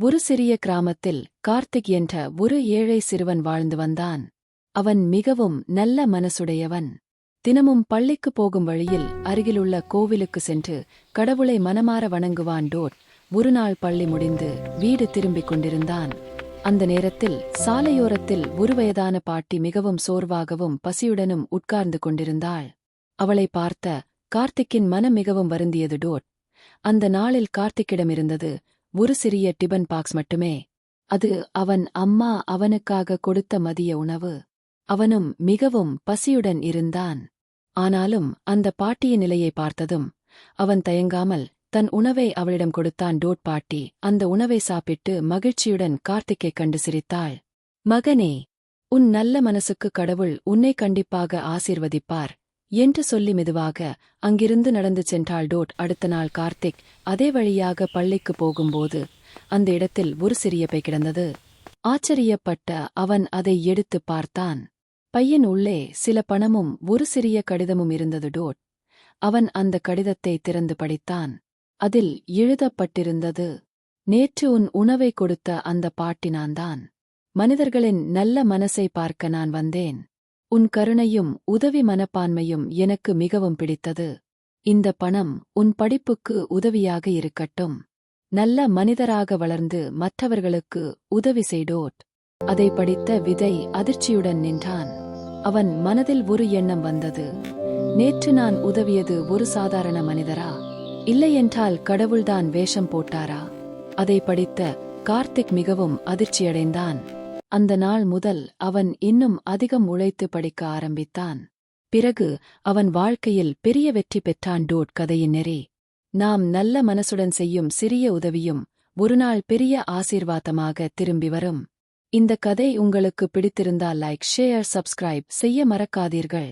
ஒரு சிறிய கிராமத்தில் கார்த்திக் என்ற ஒரு ஏழை சிறுவன் வாழ்ந்து வந்தான். அவன் மிகவும் நல்ல மனசுடையவன். தினமும் பள்ளிக்கு போகும் வழியில் அருகிலுள்ள கோவிலுக்கு சென்று கடவுளை மனமார வணங்குவான். ஒருநாள் பள்ளி முடிந்து வீடு திரும்பிக் கொண்டிருந்தான். அந்த நேரத்தில் சாலையோரத்தில் ஒரு வயதான பாட்டி மிகவும் சோர்வாகவும் பசியுடனும் உட்கார்ந்து கொண்டிருந்தாள். அவளை பார்த்த கார்த்திக்கின் மனம் மிகவும் வருந்தியது. அந்த நாளில் கார்த்திக்கிடமிருந்தது ஒரு சிறிய டிபன் பாக்ஸ் மட்டுமே. அது அவன் அம்மா அவனுக்காக கொடுத்த மதிய உணவு. அவனும் மிகவும் பசியுடன் இருந்தான். ஆனாலும் அந்த பாட்டியின் நிலையை பார்த்ததும் அவன் தயங்காமல் தன் உணவை அவளிடம் கொடுத்தான். பாட்டி அந்த உணவை சாப்பிட்டு மகிழ்ச்சியுடன் கார்த்திக்கைக் கண்டு சிரித்தாள். மகனே, உன் நல்ல மனசுக்கு கடவுள் உன்னை கண்டிப்பாக ஆசீர்வதிப்பார் என்று சொல்லி மெதுவாக அங்கிருந்து நடந்து சென்றாள். அடுத்த நாள் கார்த்திக் அதே வழியாக பள்ளிக்கு போகும்போது அந்த இடத்தில் ஒரு சிறிய பை கிடந்தது. ஆச்சரியப்பட்ட அவன் அதை எடுத்து பார்த்தான். பையன் உள்ளே சில பணமும் ஒரு சிறிய கடிதமும் இருந்தது. அவன் அந்த கடிதத்தை திறந்து படித்தான். அதில் எழுதப்பட்டிருந்தது, நேற்று உன் உணவை கொடுத்த அந்த பாட்டி நான்தான். மனிதர்களின் நல்ல மனசை பார்க்க நான் வந்தேன். உன் கருணையும் உதவி மனப்பான்மையும் எனக்கு மிகவும் பிடித்தது. இந்த பணம் உன் படிப்புக்கு உதவியாக இருக்கட்டும். நல்ல மனிதராக வளர்ந்து மற்றவர்களுக்கு உதவி செய்டோட். அதை படித்த விதை அதிர்ச்சியுடன் நின்றான். அவன் மனதில் ஒரு எண்ணம் வந்தது. நேற்று நான் உதவியது ஒரு சாதாரண மனிதரா, இல்லையென்றால் கடவுள்தான் வேஷம் போட்டாரா? அதை படித்த கார்த்திக் மிகவும் அதிர்ச்சியடைந்தான். அந்த நாள் முதல் அவன் இன்னும் அதிகம் உழைத்து படிக்க ஆரம்பித்தான். பிறகு அவன் வாழ்க்கையில் பெரிய வெற்றி பெற்றான். கதையின் நெறி: நாம் நல்ல மனசுடன் செய்யும் சிறிய உதவியும் ஒருநாள் பெரிய ஆசீர்வாதமாக திரும்பி வரும். இந்த கதை உங்களுக்கு பிடித்திருந்தால் லைக், ஷேர், சப்ஸ்கிரைப் செய்ய மறக்காதீர்கள்.